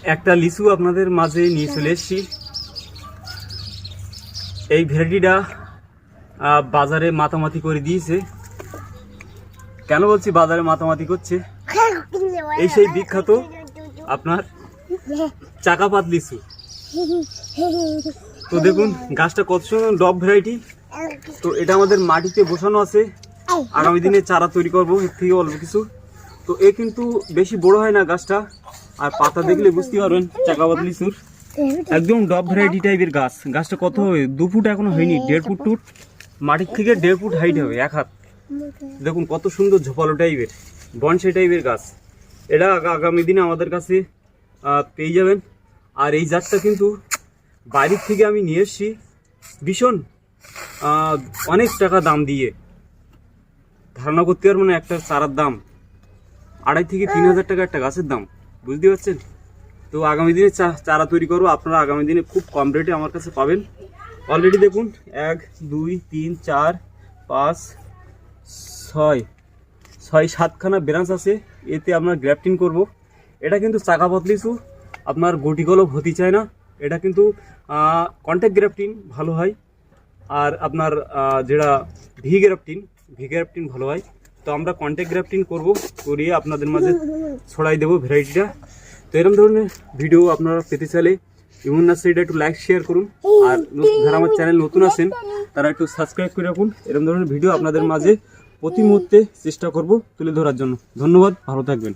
একটা লিচু আপনাদের মাঝে নিয়ে চলে এসেছি। এই ভ্যারাইটিটা বাজারে মাতামাতি করে দিয়েছে। কেন বলছি বাজারে মাতামাতি করছে? এই সেই বিখ্যাত আপনার চাকাপাত লিচু। তো দেখুন গাছটা কত সুন্দর, ডব ভ্যারাইটি। তো এটা আমাদের মাটিতে বসানো আছে, আগামী দিনে চারা তৈরি করবো এর থেকে অল্প কিছু। তো এ কিন্তু বেশি বড় হয় না গাছটা, আর পাতা দেখলে বুঝতে পারবেন চাকাপাত লিচুর একদম ডব ভ্যারাইটি টাইপের গাছ। গাছটা কত হবে, 2 ফুট এখনো হয়নি, 1.5 ফুট টুট, মাটির থেকে 1.5 ফুট হাইট হবে, 1 হাত। দেখুন কত সুন্দর ঝোপালো টাইপের বনসাই টাইপের গাছ। এটা আগামী দিনে আমাদের কাছে পেয়ে যাবেন। আর এই জাতটা কিন্তু বাইরের থেকে আমি নিয়ে এসেছি ভীষণ অনেক টাকা দাম দিয়ে। ধারণা করতে পারবো না একটা চারার দাম 2,500 থেকে 3,000 টাকা একটা গাছের দাম, বুঝতে পারছেন? তো আগামী দিনে চারা তৈরি করবো, আপনারা আগামী দিনে খুব কম রেটে আমার কাছে পাবেন। অলরেডি দেখুন 1 2 3 4 5 6 7খানা ব্রাঞ্চ আছে, এতে আপনার গ্রাফটিং করব। এটা কিন্তু চাকাপাত লিচু, আপনার গুটি কলম হতে চায় না। এটা কিন্তু কন্ট্যাক্ট গ্রাফটিং ভালো হয়, আর আপনার যেটা ভি গ্রাফটিং ভালো হয়। তো আমরা কন্ট্যাক্ট গ্রাফটিং করিয়ে আপনাদের মাঝে ছড়াই দেবো ভ্যারাইটিটা। তো এরকম ধরনের ভিডিও আপনারা পেতে চাইলে ইমন নার্সারিটা একটু লাইক শেয়ার করুন, আর যারা আমার চ্যানেল নতুন আছেন তারা একটু সাবস্ক্রাইব করে রাখুন। এরকম ধরনের ভিডিও আপনাদের মাঝে প্রতি মুহূর্তে চেষ্টা করব তুলে ধরার জন্য। ধন্যবাদ, ভালো থাকবেন।